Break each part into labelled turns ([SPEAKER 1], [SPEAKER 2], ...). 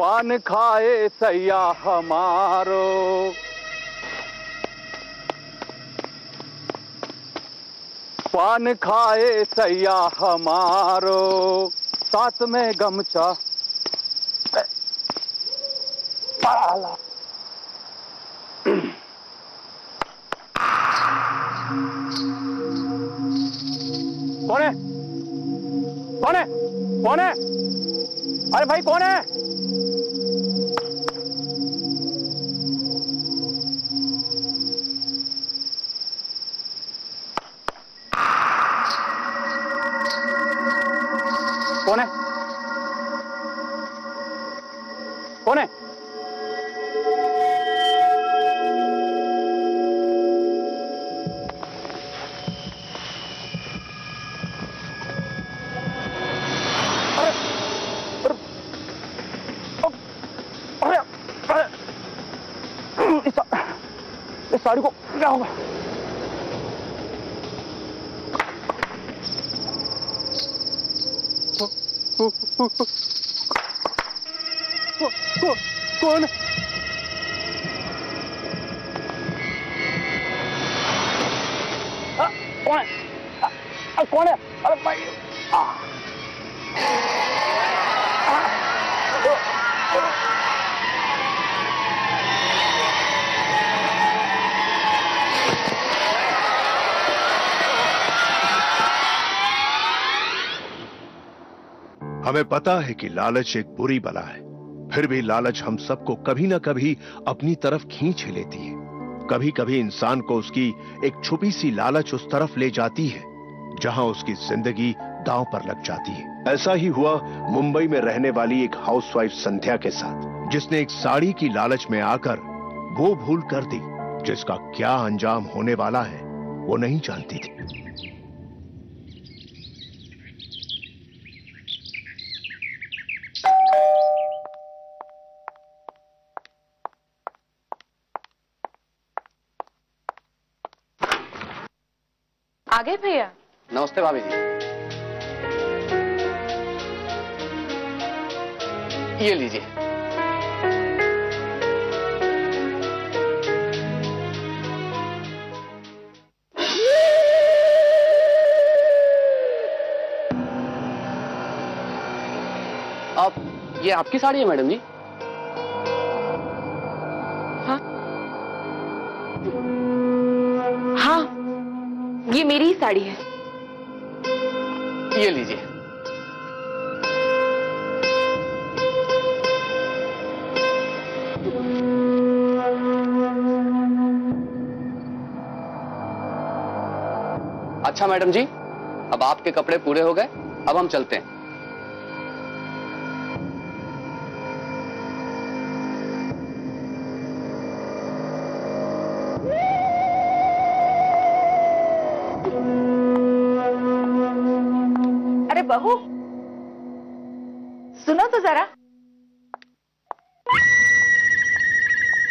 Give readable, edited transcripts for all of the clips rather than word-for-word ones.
[SPEAKER 1] पान खाए सैया हमारो, पान खाए सैया हमारो, साथ में गमछा पाला। कौन है? कौन है? कौन है? अरे भाई कौन है? कौन है? कौन है? इस साड़ी को क्या होगा? कौन? कौन है? कौन है? अरे भाई
[SPEAKER 2] हमें पता है कि लालच एक बुरी बला है, फिर भी लालच हम सबको कभी ना कभी अपनी तरफ खींच ही लेती है। कभी कभी इंसान को उसकी एक छुपी सी लालच उस तरफ ले जाती है जहां उसकी जिंदगी दांव पर लग जाती है। ऐसा ही हुआ मुंबई में रहने वाली एक हाउसवाइफ संध्या के साथ, जिसने एक साड़ी की लालच में आकर वो भूल कर दी जिसका क्या अंजाम होने वाला है वो नहीं जानती थी।
[SPEAKER 3] आ गए भैया?
[SPEAKER 1] नमस्ते भाभी जी। ये लीजिए। आप ये आपकी साड़ी है मैडम जी?
[SPEAKER 3] हाँ हाँ, ये मेरी ही साड़ी है।
[SPEAKER 1] ये लीजिए। अच्छा मैडम जी, अब आपके कपड़े पूरे हो गए, अब हम चलते हैं।
[SPEAKER 3] अरे बहू, सुनो तो जरा।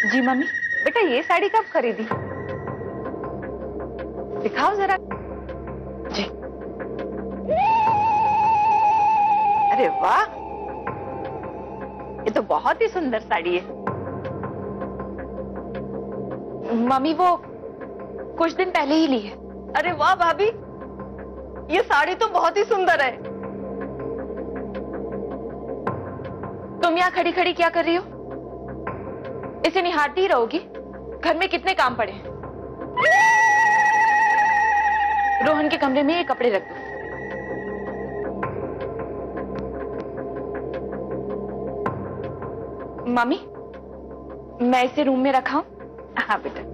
[SPEAKER 3] जी मम्मी, बेटा ये साड़ी कब खरीदी? दिखाओ जरा। जी। अरे वाह, ये तो बहुत ही सुंदर साड़ी है। मम्मी वो कुछ दिन पहले ही ली है। अरे वाह भाभी, ये साड़ी तो बहुत ही सुंदर है। तुम यहाँ खड़ी खड़ी क्या कर रही हो? इसे निहारती ही रहोगी? घर में कितने काम पड़े हैं। रोहन के कमरे में ये कपड़े रख दो। मम्मी, मैं इसे रूम में रखा हूं? हाँ बेटा।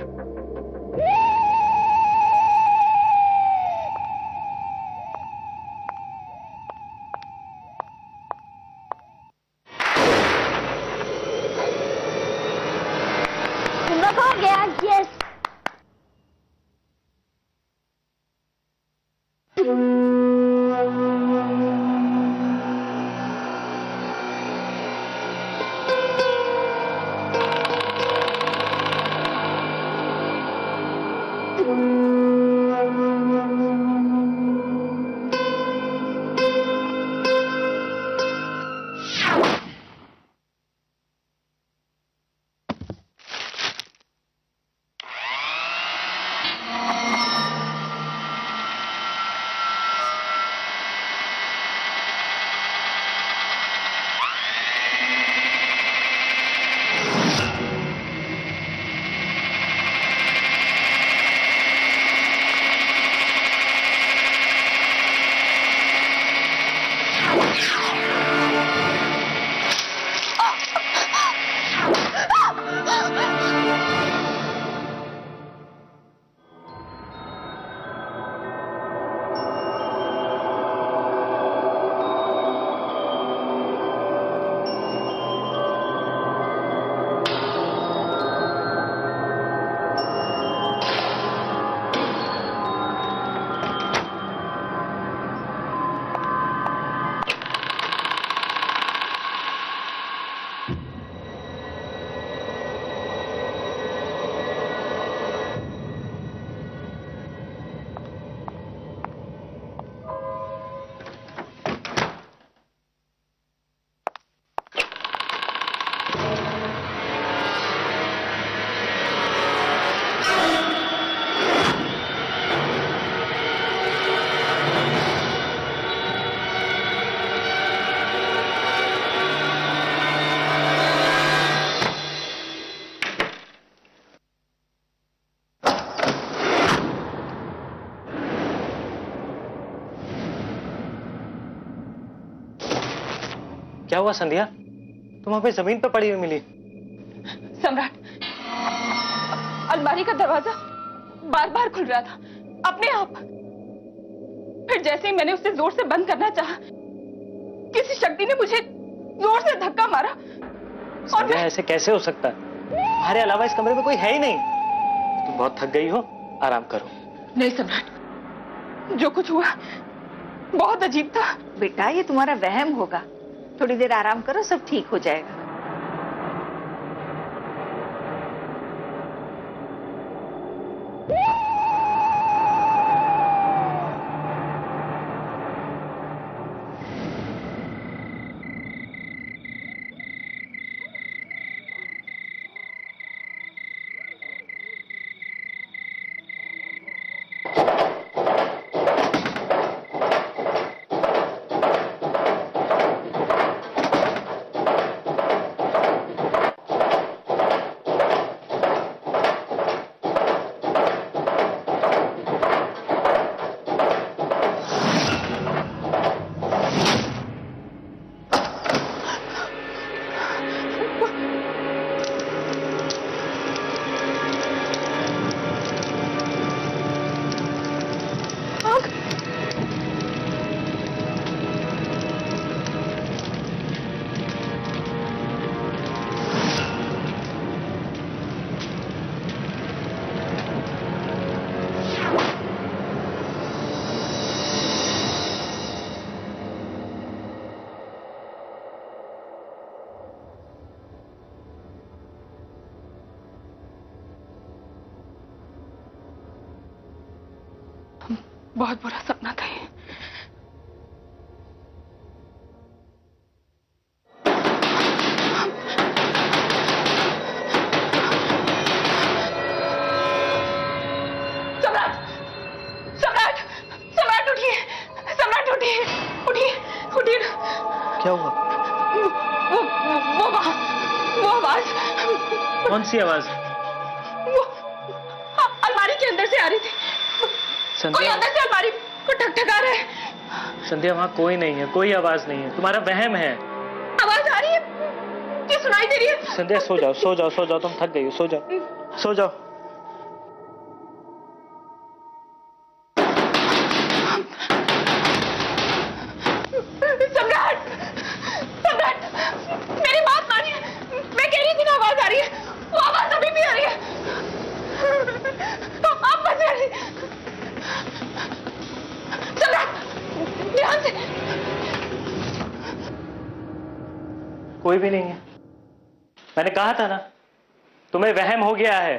[SPEAKER 4] हो गया। यस। क्या हुआ संध्या? तुम वहां पे जमीन पे पड़ी हुई मिली।
[SPEAKER 3] सम्राट, अलमारी का दरवाजा बार बार खुल रहा था अपने आप। फिर जैसे ही मैंने उसे जोर से बंद करना चाहा, किसी शक्ति ने मुझे जोर से धक्का मारा। और
[SPEAKER 4] ऐसे कैसे हो सकता है? हमारे अलावा इस कमरे में कोई है ही नहीं। तुम बहुत थक गई हो, आराम करो।
[SPEAKER 3] नहीं सम्राट, जो कुछ हुआ बहुत अजीब था।
[SPEAKER 5] बेटा, ये तुम्हारा वहम होगा। थोड़ी देर आराम करो, सब ठीक हो जाएगा।
[SPEAKER 3] बहुत बुरा सपना था ये। सम्राट, सम्राट, सम्राट उठिए, सम्राट उठिए, उठिए, उठिए।
[SPEAKER 4] क्या हुआ?
[SPEAKER 3] वो आवाज।
[SPEAKER 4] कौन सी आवाज?
[SPEAKER 3] वो अलमारी के अंदर से आ रही थी। कोई अंदर से अलमारी को ठकठका रहा है।
[SPEAKER 4] संध्या, वहां कोई नहीं है, कोई आवाज नहीं है, तुम्हारा वहम है।
[SPEAKER 3] आवाज आ रही है, ये सुनाई दे रही है।
[SPEAKER 4] संध्या, सो जाओ, सो जाओ, सो जाओ, तुम थक गई हो, सो जाओ, सो जाओ।
[SPEAKER 3] सम्राट, सम्राट, मेरी बात मानिए। मैं कह रही थी ना आवाज आ रही है, वो आवाज अभी भी आ रही है। आप बचा रही। सम्राट, ध्यान से।
[SPEAKER 4] कोई भी नहीं है। मैंने कहा था ना, तुम्हें वहम हो गया है।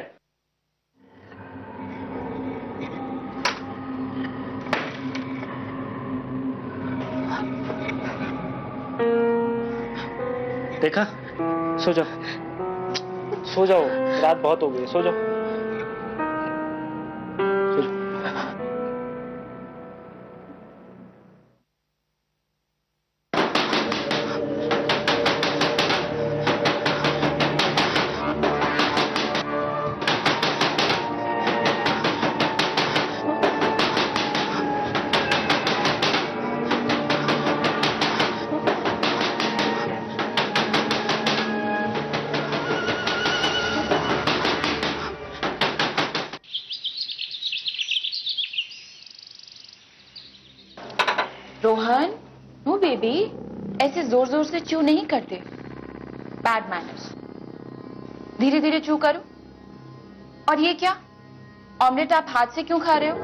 [SPEAKER 4] देखा? सो जाओ, सो जाओ, रात बहुत हो गई, सो जाओ, सो जाओ।
[SPEAKER 3] रोहन, नो बेबी, ऐसे जोर जोर से च्यू नहीं करते, बैड मैनर्स। धीरे धीरे च्यू करो। और ये क्या, ऑमलेट आप हाथ से क्यों खा रहे हो?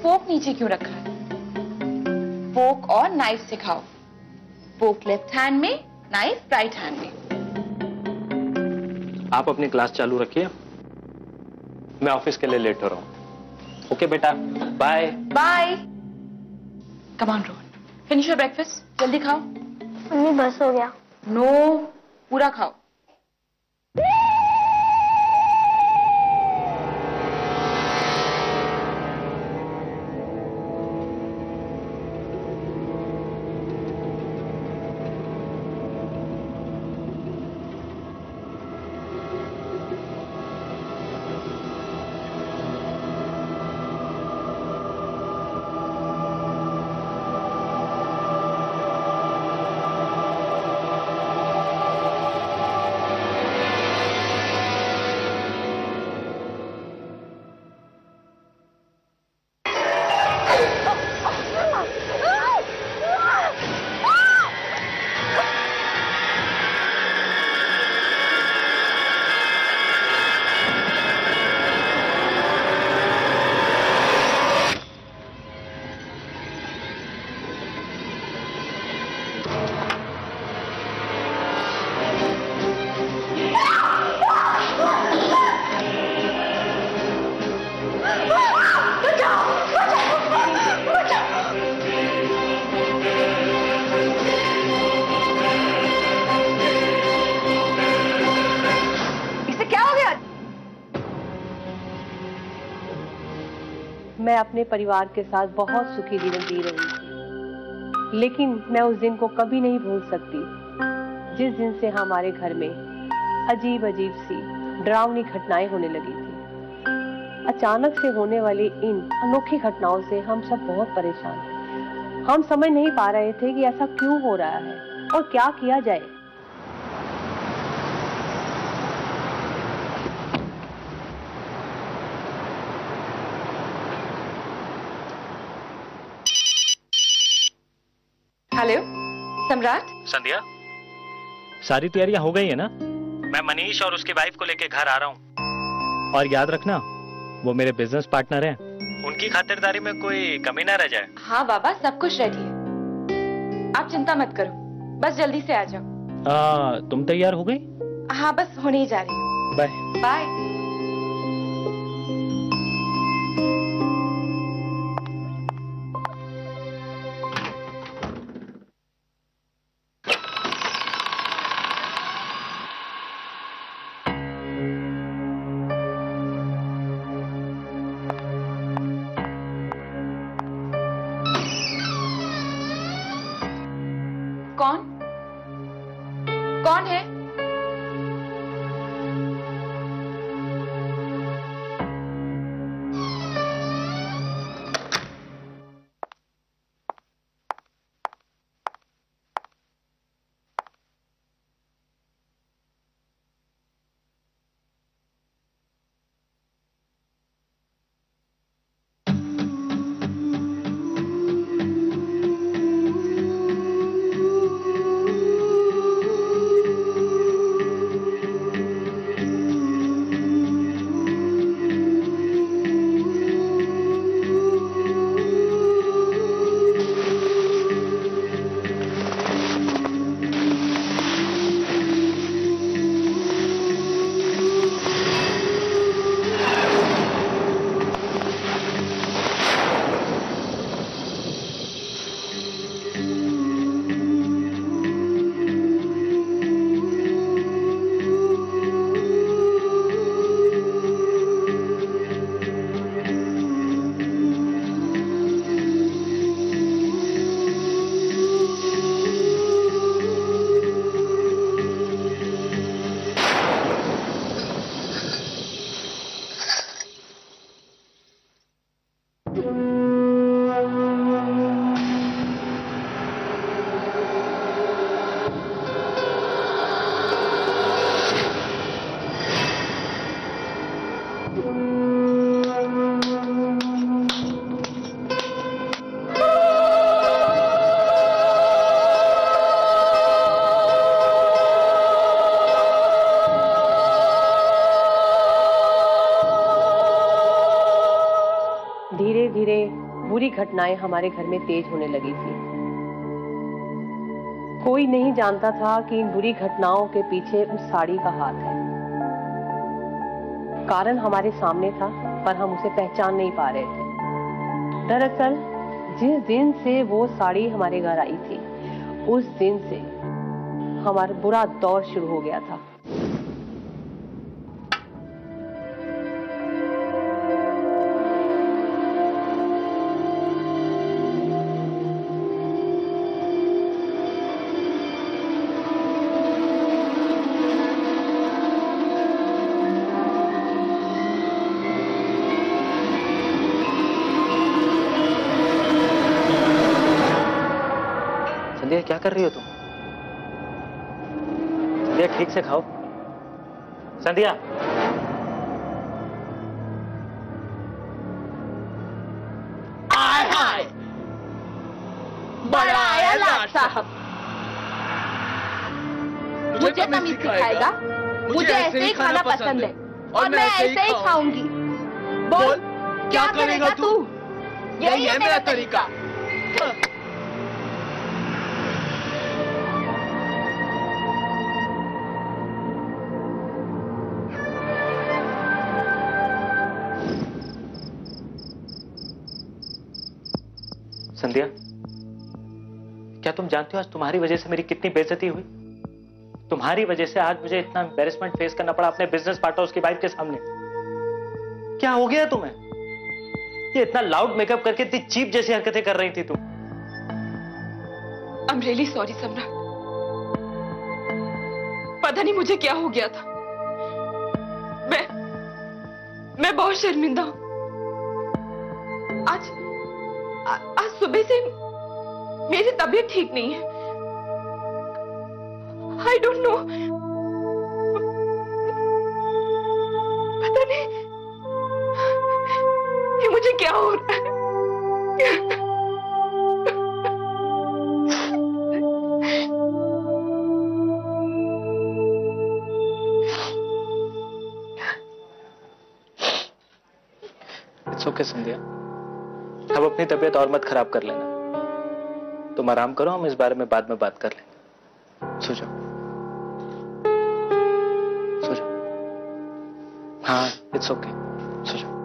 [SPEAKER 3] फोक नीचे क्यों रखा है? फोक और नाइफ से खाओ। फोक लेफ्ट हैंड में, नाइफ राइट हैंड में।
[SPEAKER 4] आप अपनी क्लास चालू रखिए, मैं ऑफिस के लिए लेट हो रहा हूं। ओके बेटा, bye
[SPEAKER 3] bye. Come on Rohan, finish your breakfast, जल्दी खाओ।
[SPEAKER 6] मम्मी बस हो गया।
[SPEAKER 3] नो, पूरा खाओ।
[SPEAKER 7] मैं अपने परिवार के साथ बहुत सुखी जीवन जी रही थी, लेकिन मैं उस दिन को कभी नहीं भूल सकती जिस दिन से हमारे घर में अजीब अजीब सी डरावनी घटनाएं होने लगी थी। अचानक से होने वाली इन अनोखी घटनाओं से हम सब बहुत परेशान थे। हम समझ नहीं पा रहे थे कि ऐसा क्यों हो रहा है और क्या किया जाए।
[SPEAKER 3] हेलो सम्राट।
[SPEAKER 4] संध्या, सारी तैयारियां हो गई है ना? मैं मनीष और उसकी वाइफ को लेके घर आ रहा हूँ। और याद रखना, वो मेरे बिजनेस पार्टनर हैं, उनकी खातिरदारी में कोई कमी ना रह जाए।
[SPEAKER 3] हाँ बाबा, सब कुछ रेडी है, आप चिंता मत करो, बस जल्दी से आ जाओ।
[SPEAKER 4] तुम तैयार हो गई?
[SPEAKER 3] हाँ, बस होने ही जा रही हूँ।
[SPEAKER 4] Bye
[SPEAKER 3] bye. कौन कौन है?
[SPEAKER 7] घटनाएं हमारे घर में तेज होने लगी थी। कोई नहीं जानता था कि इन बुरी घटनाओं के पीछे उस साड़ी का हाथ है। कारण हमारे सामने था, पर हम उसे पहचान नहीं पा रहे थे। दरअसल जिस दिन से वो साड़ी हमारे घर आई थी, उस दिन से हमारा बुरा दौर शुरू हो गया था।
[SPEAKER 4] संध्या, क्या कर रही हो तुम? संध्या, ठीक से खाओ। संध्या,
[SPEAKER 3] हाय हाय, बड़ा आया लाट साहब। मुझे तमीज सिखाएगा? मुझे ऐसे ही खाना पसंद है और मैं ऐसे ही खाऊंगी। बोल, क्या करेगा तू? यही है मेरा तरीका।
[SPEAKER 4] संध्या, क्या तुम जानते हो आज तुम्हारी वजह से मेरी कितनी बेइज्जती हुई? तुम्हारी वजह से आज मुझे इतना एम्बैरेसमेंट फेस करना पड़ा अपने बिजनेस पार्टनर उसकी वाइफ के सामने। क्या हो गया तुम्हें? ये इतना लाउड मेकअप करके इतनी चीप जैसी हरकतें कर रही थी तुम।
[SPEAKER 3] I'm really sorry सम्राट। पता नहीं मुझे क्या हो गया था। मैं बहुत शर्मिंदा हूं। आज सुबह से मेरी तबीयत ठीक नहीं है। I don't know। पता नहीं ये मुझे क्या हो रहा है।
[SPEAKER 4] इट्स ओके संध्या, अब अपनी तबीयत और मत खराब कर लेना। तुम आराम करो, हम इस बारे में बाद में बात कर लेंगे। सो जाओ, सो जाओ। हाँ, इट्स ओके, सो जाओ।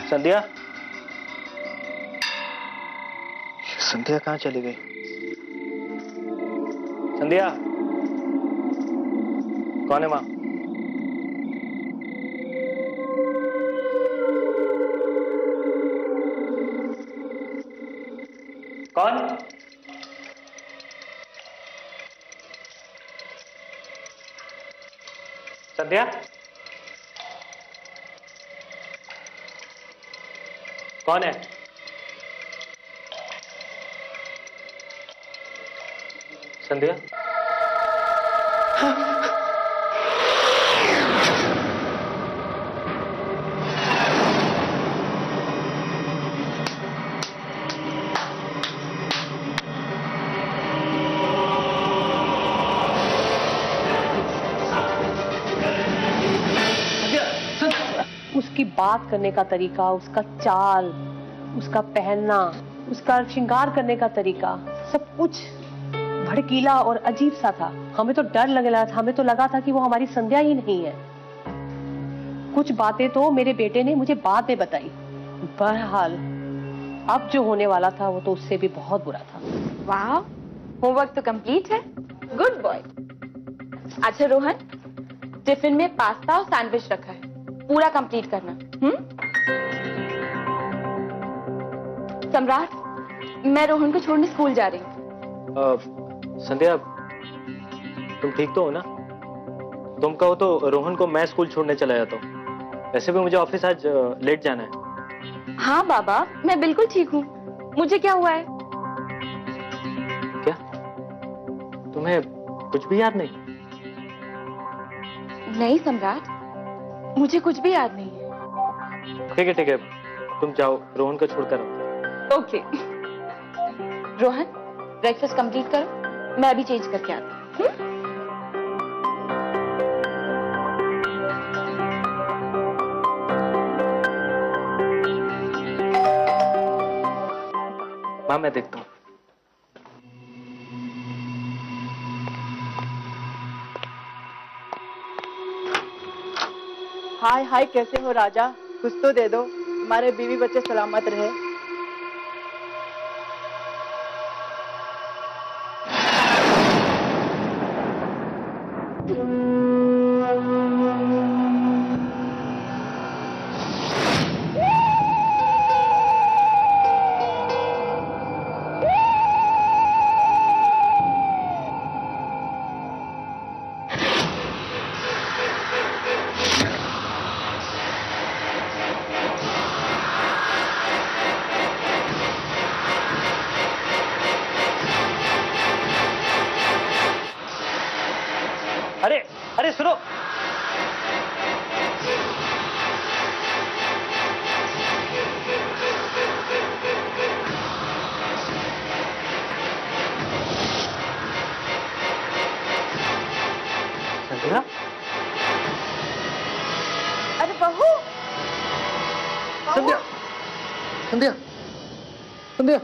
[SPEAKER 4] संध्या, संध्या कहाँ चली गई? संध्या, कौन है माँ? कौन? संध्या, कौन है? संध्या,
[SPEAKER 7] उसकी बात करने का तरीका, उसका चाल, उसका पहनना, उसका श्रृंगार करने का तरीका, सब कुछ भड़कीला और अजीब सा था। हमें तो डर लगने लगा था, हमें तो लगा था कि वो हमारी संध्या ही नहीं है। कुछ बातें तो मेरे बेटे ने मुझे बाद में बताई। बहरहाल अब जो होने वाला था वो तो उससे भी बहुत बुरा था।
[SPEAKER 3] वाह, होमवर्क तो कंप्लीट है। Good boy. अच्छा रोहन, टिफिन में पास्ता और सैंडविच रखा है, पूरा कंप्लीट करना। सम्राट, मैं रोहन को छोड़ने स्कूल जा रही हूँ।
[SPEAKER 4] संध्या, तुम ठीक तो हो ना? तुम कहो तो रोहन को मैं स्कूल छोड़ने चला जाता हूँ। वैसे भी मुझे ऑफिस आज लेट जाना है।
[SPEAKER 3] हाँ बाबा, मैं बिल्कुल ठीक हूँ। मुझे क्या हुआ है?
[SPEAKER 4] क्या तुम्हें कुछ भी याद नहीं?
[SPEAKER 3] नहीं सम्राट, मुझे कुछ भी याद नहीं है।
[SPEAKER 4] ठीक है, तुम जाओ, रोहन को छोड़कर आओ।
[SPEAKER 3] ओके। रोहन, ब्रेकफास्ट कंप्लीट करो, मैं अभी चेंज करके आती हूँ।
[SPEAKER 4] माँ मैं देखता हूँ।
[SPEAKER 8] हाय हाय, कैसे हो राजा? कुछ तो दे दो, हमारे बीवी बच्चे सलामत रहे।
[SPEAKER 4] अरे सुनो, संध्या?
[SPEAKER 8] अरे बहू,
[SPEAKER 4] संध्या, संध्या, संध्या,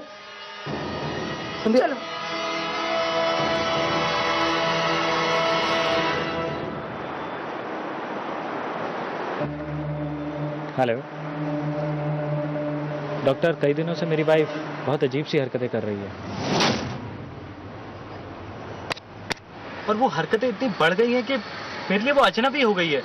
[SPEAKER 4] संध्या।
[SPEAKER 8] चलो।
[SPEAKER 4] हेलो डॉक्टर, कई दिनों से मेरी वाइफ बहुत अजीब सी हरकतें कर रही है, और वो हरकतें इतनी बढ़ गई हैं कि मेरे लिए वो अजनबी हो गई है।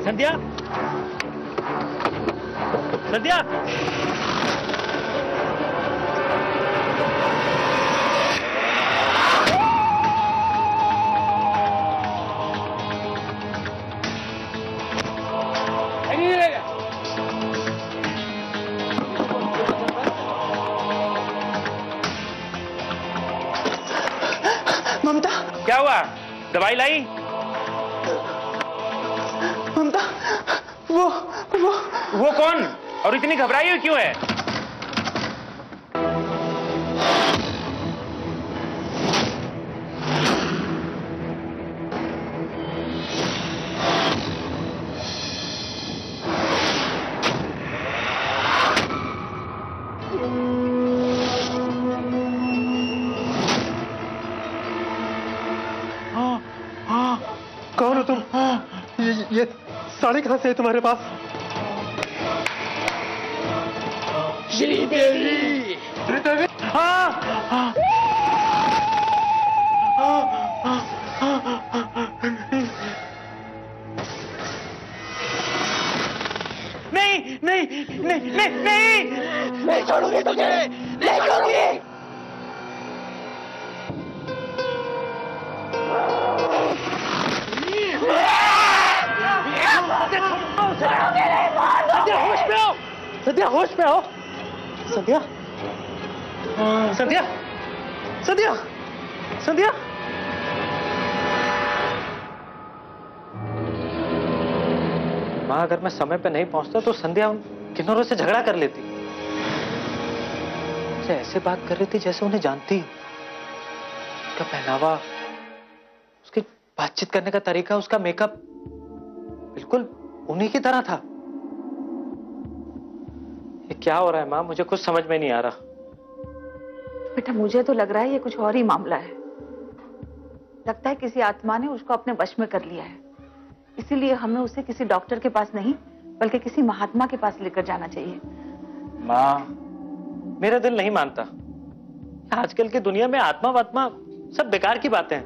[SPEAKER 4] संध्या, संध्या,
[SPEAKER 8] ममता,
[SPEAKER 1] क्या हुआ? दवाई लाई?
[SPEAKER 8] ममता, वो
[SPEAKER 1] वो कौन? और इतनी घबराई हुई क्यों है?
[SPEAKER 9] कौन हो तुम? ये साड़ी कहां से है तुम्हारे पास?
[SPEAKER 1] श्रीदेवी!
[SPEAKER 9] श्रीदेवी? हाँ।
[SPEAKER 1] नहीं नहीं नहीं नहीं नहीं, नहीं छोड़ूंगी तुझे, नहीं छोड़ूंगी।
[SPEAKER 9] सद्या, होश में आओ। सद्या, सद्या, सद्या, सद्या।
[SPEAKER 4] माँ, अगर मैं समय पे नहीं पहुंचता तो संध्या उन किन्नरों से झगड़ा कर लेती। मुझसे ऐसे बात कर रही थी जैसे उन्हें जानती हो। उसका पहनावा, उसकी बातचीत करने का तरीका, उसका मेकअप बिल्कुल उन्हीं की तरह था। ये क्या हो रहा है माँ? मुझे कुछ समझ में नहीं आ रहा।
[SPEAKER 5] बेटा, मुझे तो लग रहा है ये कुछ और ही मामला है। लगता है किसी आत्मा ने उसको अपने वश में कर लिया है, इसीलिए हमें उसे किसी डॉक्टर के पास नहीं बल्कि किसी महात्मा के पास लेकर जाना चाहिए।
[SPEAKER 4] माँ, मेरा दिल नहीं मानता। आजकल की दुनिया में आत्मा वात्मा सब बेकार की बातें हैं।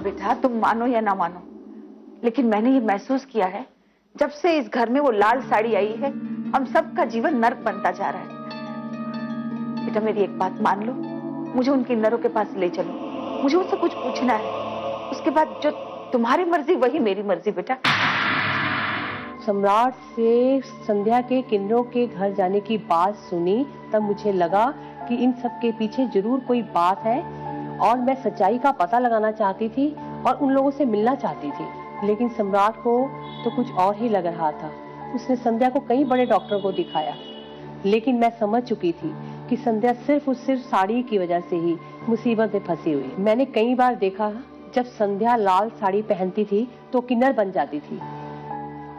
[SPEAKER 5] बेटा, तुम मानो या ना मानो, लेकिन मैंने ये महसूस किया है, जब से इस घर में वो लाल साड़ी आई है, हम सबका जीवन नर्क बनता जा रहा है। बेटा मेरी एक बात मान लो, मुझे उन किन्नरों के पास ले चलो, मुझे उनसे कुछ पूछना है। उसके बाद जो तुम्हारी मर्जी वही मेरी मर्जी। बेटा
[SPEAKER 7] सम्राट से संध्या के किन्नरों के घर जाने की बात सुनी तब मुझे लगा कि इन सब के पीछे जरूर कोई बात है और मैं सच्चाई का पता लगाना चाहती थी और उन लोगों से मिलना चाहती थी। लेकिन सम्राट को तो कुछ और ही लग रहा था। उसने संध्या को कई बड़े डॉक्टर को दिखाया, लेकिन मैं समझ चुकी थी कि संध्या सिर्फ साड़ी की वजह से ही मुसीबत में फंसी हुई। मैंने कई बार देखा जब संध्या लाल साड़ी पहनती थी तो किन्नर बन जाती थी,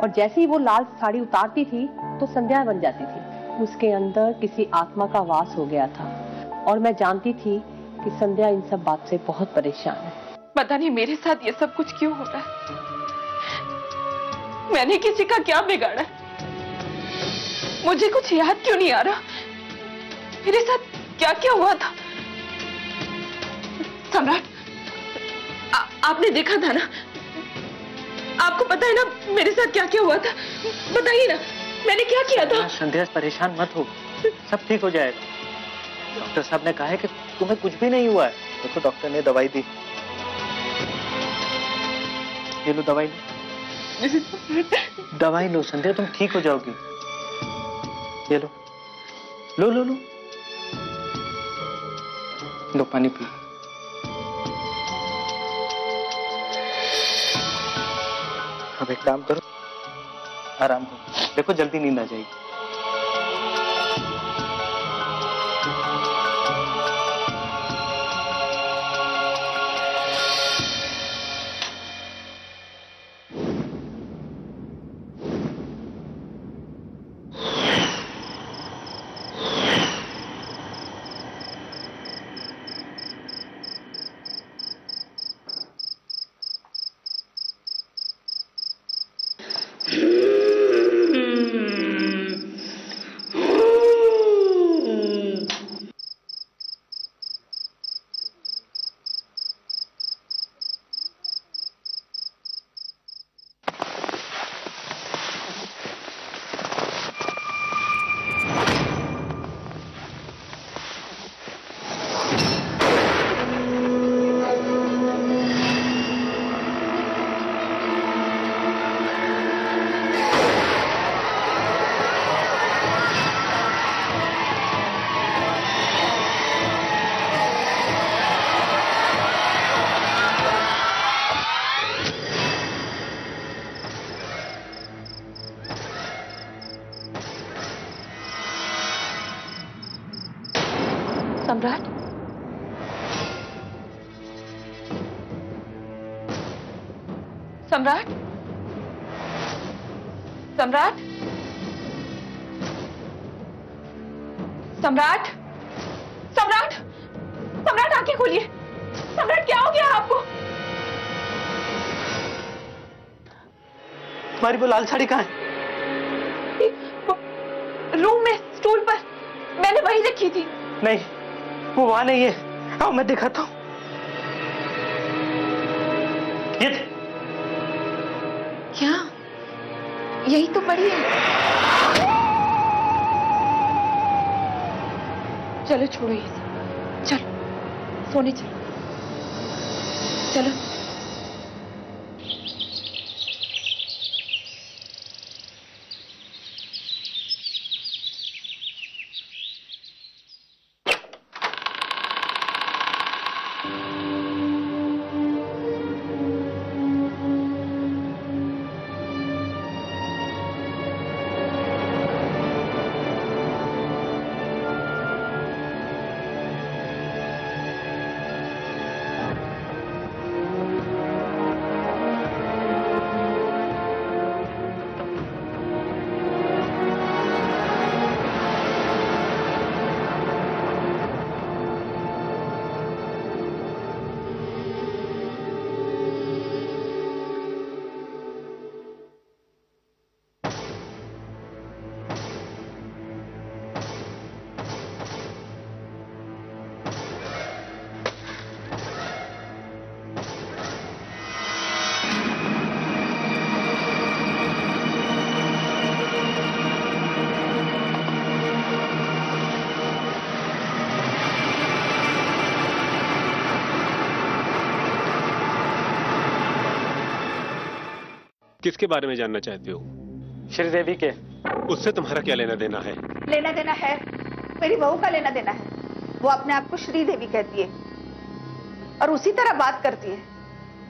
[SPEAKER 7] और जैसे ही वो लाल साड़ी उतारती थी तो संध्या बन जाती थी। उसके अंदर किसी आत्मा का वास हो गया था और मैं जानती थी कि संध्या इन सब बात से बहुत परेशान है।
[SPEAKER 3] पता नहीं मेरे साथ ये सब कुछ क्यों हो रहा है। मैंने किसी का क्या बिगाड़ा है? मुझे कुछ याद क्यों नहीं आ रहा? मेरे साथ क्या क्या हुआ था? सम्राट, आपने देखा था ना? आपको पता है ना मेरे साथ क्या क्या हुआ था? बताइए ना, मैंने क्या किया था?
[SPEAKER 4] संध्या परेशान मत हो, सब ठीक हो जाएगा। डॉक्टर साहब ने कहा है कि तुम्हें कुछ भी नहीं हुआ है। देखो डॉक्टर ने दवाई दी, ये लो दवाई लो। दवाई लो संध्या, तुम ठीक हो जाओगी। ये लो लो लो लो लो, पानी पी। अब एक काम करो, आराम करो, देखो जल्दी नींद आ जाएगी।
[SPEAKER 3] सम्राट, सम्राट, सम्राट, सम्राट, सम्राट, सम्राट आंखें खोलिए। सम्राट क्या हो गया आपको?
[SPEAKER 4] तुम्हारी वो लाल साड़ी कहाँ है?
[SPEAKER 3] रूम में स्टूल पर, मैंने वहीं रखी थी।
[SPEAKER 4] नहीं, वो वहां नहीं है। आओ मैं दिखाता हूं। ये
[SPEAKER 3] क्या? यही तो पड़ी है। चलो छोड़ो ये सब, चलो सोने चलो, चलो।
[SPEAKER 10] किसके बारे में जानना चाहते हो?
[SPEAKER 4] श्रीदेवी के।
[SPEAKER 10] उससे तुम्हारा क्या लेना देना है?
[SPEAKER 5] लेना देना है, मेरी बहू का लेना देना है। वो अपने आप को श्रीदेवी कहती है और उसी तरह बात करती है।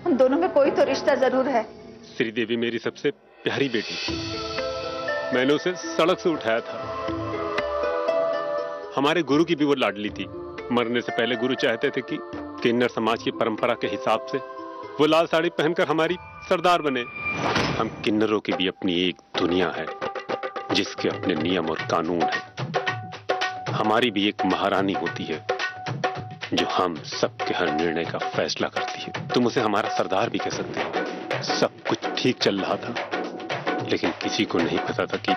[SPEAKER 5] हम दोनों में कोई तो रिश्ता जरूर है।
[SPEAKER 10] श्रीदेवी मेरी सबसे प्यारी बेटी थी। मैंने उसे सड़क से उठाया था। हमारे गुरु की भी वो लाडली थी। मरने से पहले गुरु चाहते थे कि किन्नर समाज की परंपरा के हिसाब से वो लाल साड़ी पहनकर हमारी सरदार बने। हम किन्नरों की भी अपनी एक दुनिया है जिसके अपने नियम और कानून है। हमारी भी एक महारानी होती है जो हम सबके हर निर्णय का फैसला करती है। तुम उसे हमारा सरदार भी कह सकते हो। सब कुछ ठीक चल रहा था, लेकिन किसी को नहीं पता था कि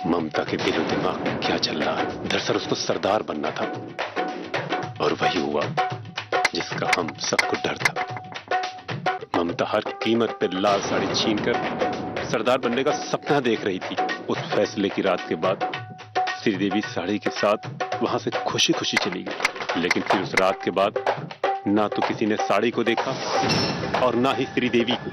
[SPEAKER 10] ममता के दिलो दिमाग में क्या चल रहा है। दरअसल उसको सरदार बनना था और वही हुआ जिसका हम सबको डर था। ममता हर कीमत पे लाल साड़ी छीनकर सरदार बनने का सपना देख रही थी। उस फैसले की रात के बाद श्रीदेवी साड़ी के साथ वहां से खुशी खुशी चली गई। लेकिन फिर उस रात के बाद ना तो किसी ने साड़ी को देखा और ना ही श्रीदेवी को।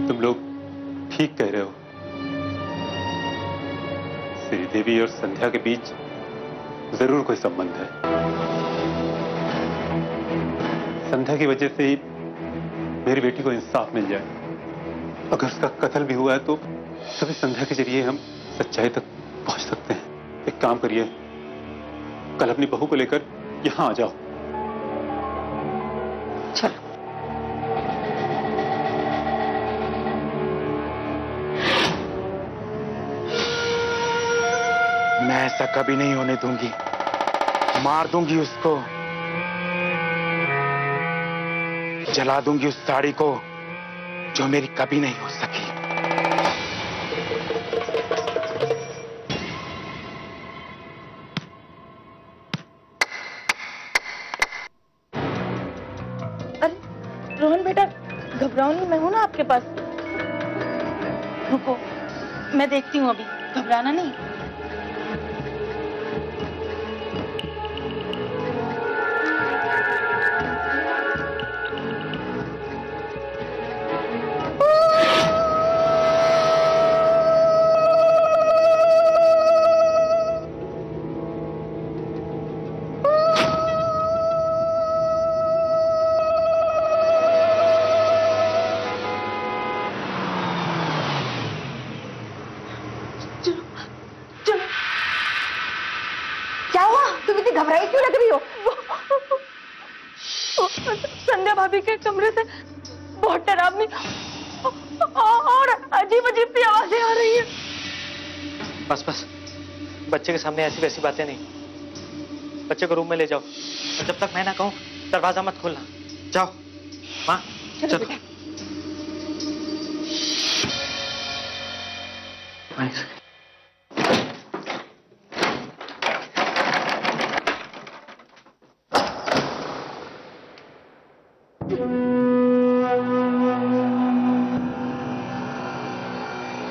[SPEAKER 10] तुम लोग ठीक कह रहे हो। श्रीदेवी और संध्या के बीच जरूर कोई संबंध है। संध्या की वजह से ही मेरी बेटी को इंसाफ मिल जाए। अगर उसका कत्ल भी हुआ है तो तभी संध्या के जरिए हम सच्चाई तक पहुंच सकते हैं। एक काम करिए, कल अपनी बहू को लेकर यहां आ जाओ।
[SPEAKER 5] चलो।
[SPEAKER 1] मैं ऐसा कभी नहीं होने दूंगी। मार दूंगी उसको, जला दूंगी उस साड़ी को जो मेरी कभी नहीं हो सकी।
[SPEAKER 3] अरे रोहन बेटा, घबराओ नहीं, मैं हूं ना आपके पास। रुको, मैं देखती हूँ, अभी घबराना नहीं।
[SPEAKER 5] घबराई क्यों लग रही हो?
[SPEAKER 3] संध्या भाभी के कमरे से बहुत डरावनी और अजीब अजीब सी आवाजें आ रही है।
[SPEAKER 4] बस बस, बच्चे के सामने ऐसी वैसी बातें नहीं। बच्चे को रूम में ले जाओ और जब तक मैं ना कहूं दरवाजा मत खोलना। जाओ माँ, चलो।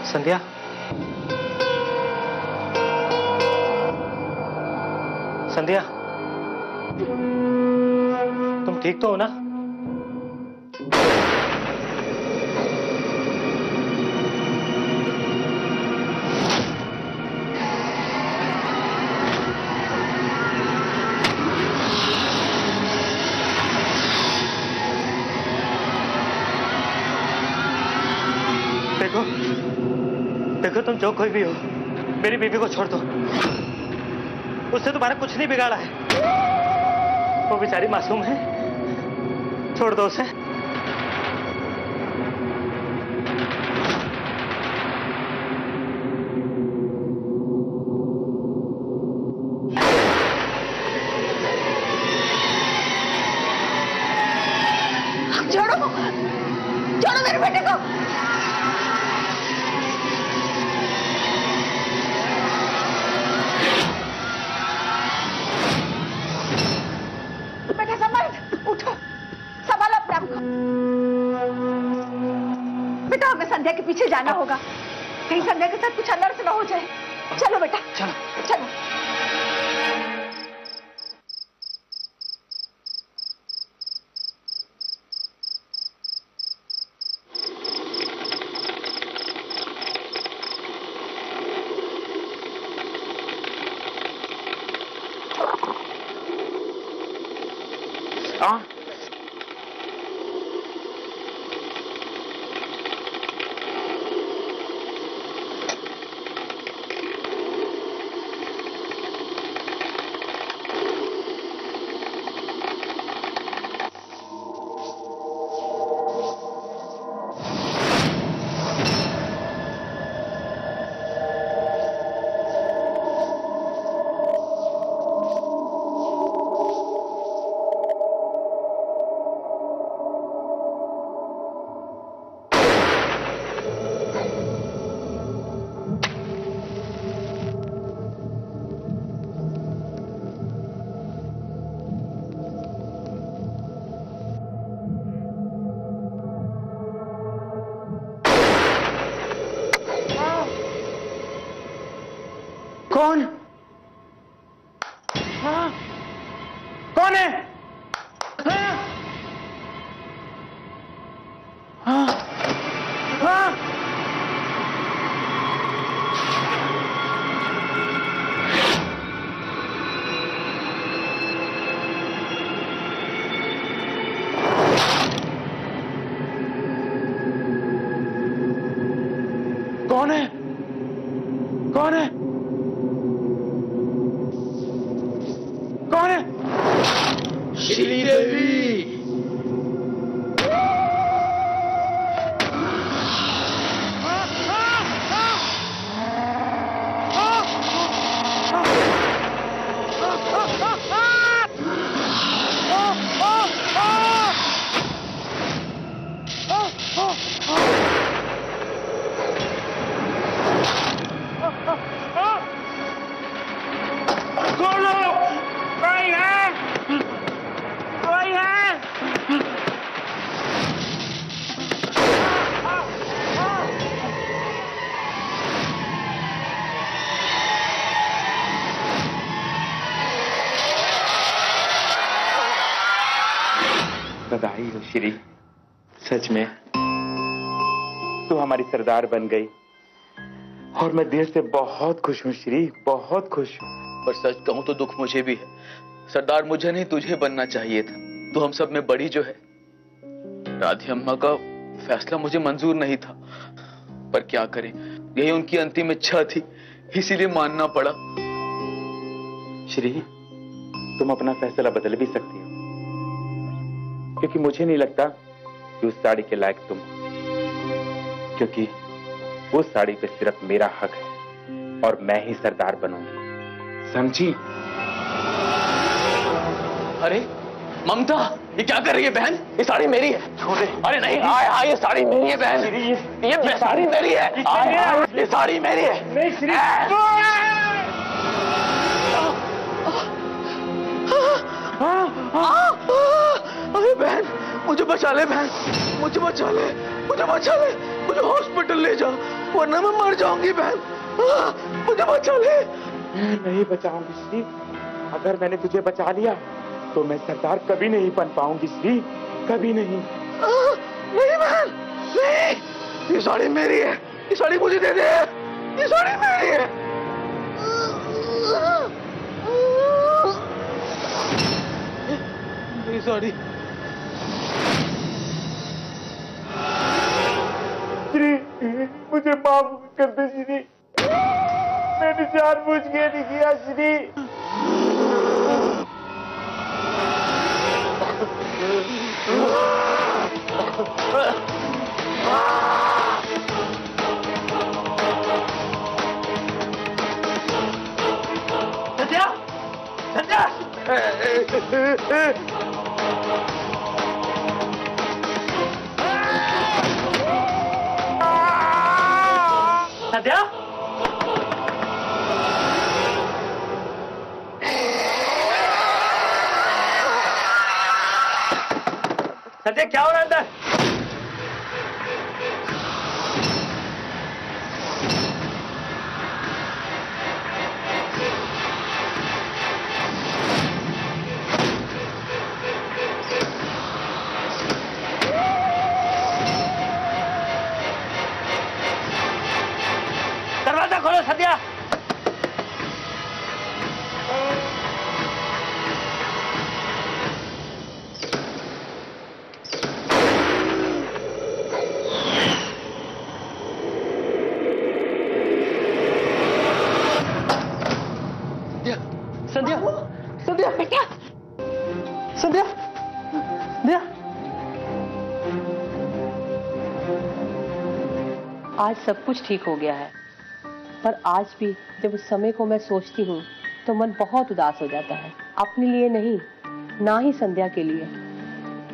[SPEAKER 4] संध्या, संध्या, तुम ठीक तो हो ना? देखो देखो, तुम जो कोई भी हो, मेरी बीवी को छोड़ दो। उससे तुम्हारा कुछ नहीं बिगाड़ा है। वो बेचारी मासूम है, छोड़ दो उसे।
[SPEAKER 5] छोड़ो, छोड़ो मेरे बेटे को। संध्या के पीछे जाना होगा, कहीं संध्या के साथ कुछ अनर्थ ना हो जाए। चलो बेटा, चलो चलो।
[SPEAKER 1] कौन? कौन है? कौन है? कौन है? कौन है? श्रीदेवी।
[SPEAKER 11] बधाई हो श्री, सच में तू हमारी सरदार बन गई और मैं दिल से बहुत खुश हूँ श्री, बहुत खुश हूँ।
[SPEAKER 12] पर सच कहूं तो दुख मुझे भी है। सरदार मुझे नहीं तुझे बनना चाहिए था। तू हम सब में बड़ी जो है। राधी अम्मा का फैसला मुझे मंजूर नहीं था, पर क्या करें, यही उनकी अंतिम इच्छा थी, इसीलिए मानना पड़ा।
[SPEAKER 11] श्री, तुम अपना फैसला बदल भी सकती हो, क्योंकि मुझे नहीं लगता कि उस साड़ी के लायक तुम, क्योंकि उस साड़ी पे सिर्फ मेरा हक है और मैं ही सरदार बनूंगी, समझी?
[SPEAKER 12] अरे ममता, ये क्या कर रही है बहन? ये साड़ी मेरी है। अरे नहीं, आए हाँ, ये साड़ी मेरी है बहन। ये साड़ी मेरी है। ये साड़ी मेरी है। अरे बहन, मुझे बचा ले बहन, मुझे बचा ले, मुझे बचा ले, मुझे हॉस्पिटल ले जा, वरना मैं मर जाऊंगी बहन। मुझे बचा ले।
[SPEAKER 11] मैं नहीं बचाऊंगी श्री, अगर मैंने तुझे बचा लिया तो मैं सरदार कभी नहीं बन पाऊंगी श्री, कभी नहीं।
[SPEAKER 12] नहीं बहन, नहीं, ये साड़ी मेरी है, ये साड़ी मुझे दे दे, ये साड़ी मेरी है। ये साड़ी
[SPEAKER 11] श्री, मुझे माफ कर दे श्री, मैंने जानबूझ के नहीं किया श्री।
[SPEAKER 12] सत्या, सत्या, सत्या, सत्या क्या हो रहा है अंदर? दरवाजा खोलो सत्या।
[SPEAKER 9] संध्या, संध्या बेटा, संध्या, संध्या।
[SPEAKER 7] आज सब कुछ ठीक हो गया है, पर आज भी जब उस समय को मैं सोचती हूँ तो मन बहुत उदास हो जाता है। अपने लिए नहीं, ना ही संध्या के लिए,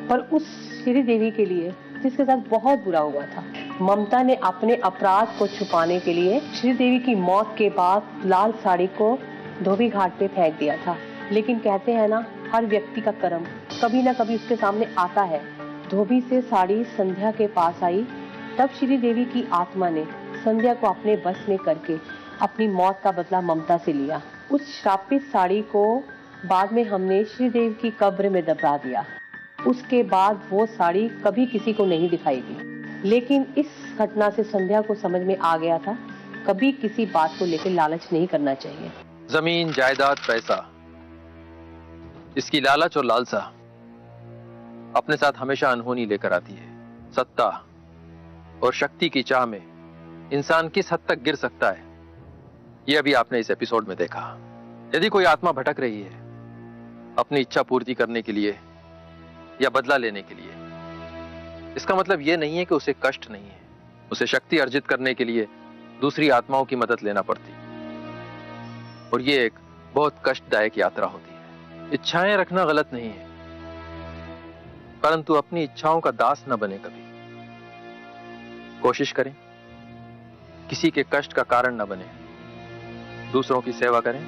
[SPEAKER 7] पर उस श्री देवी के लिए जिसके साथ बहुत बुरा हुआ था। ममता ने अपने अपराध को छुपाने के लिए श्री देवी की मौत के बाद लाल साड़ी को धोबी घाट पे फेंक दिया था। लेकिन कहते हैं ना, हर व्यक्ति का कर्म कभी ना कभी उसके सामने आता है। धोबी से साड़ी संध्या के पास आई, तब श्री देवी की आत्मा ने संध्या को अपने बस में करके अपनी मौत का बदला ममता से लिया। उस श्रापित साड़ी को बाद में हमने श्री देवी की कब्र में दबा दिया। उसके बाद वो साड़ी कभी किसी को नहीं दिखाई दी। लेकिन इस घटना से संध्या को समझ में आ गया था, कभी किसी बात को लेकर लालच नहीं करना चाहिए।
[SPEAKER 13] जमीन, जायदाद, पैसा, इसकी लालच और लालसा अपने साथ हमेशा अनहोनी लेकर आती है। सत्ता और शक्ति की चाह में इंसान किस हद तक गिर सकता है, यह अभी आपने इस एपिसोड में देखा। यदि कोई आत्मा भटक रही है अपनी इच्छा पूर्ति करने के लिए या बदला लेने के लिए, इसका मतलब यह नहीं है कि उसे कष्ट नहीं है। उसे शक्ति अर्जित करने के लिए दूसरी आत्माओं की मदद लेना पड़ती, और यह एक बहुत कष्टदायक यात्रा होती है। इच्छाएं रखना गलत नहीं है, परंतु अपनी इच्छाओं का दास न बने। कभी कोशिश करें किसी के कष्ट का कारण न बने, दूसरों की सेवा करें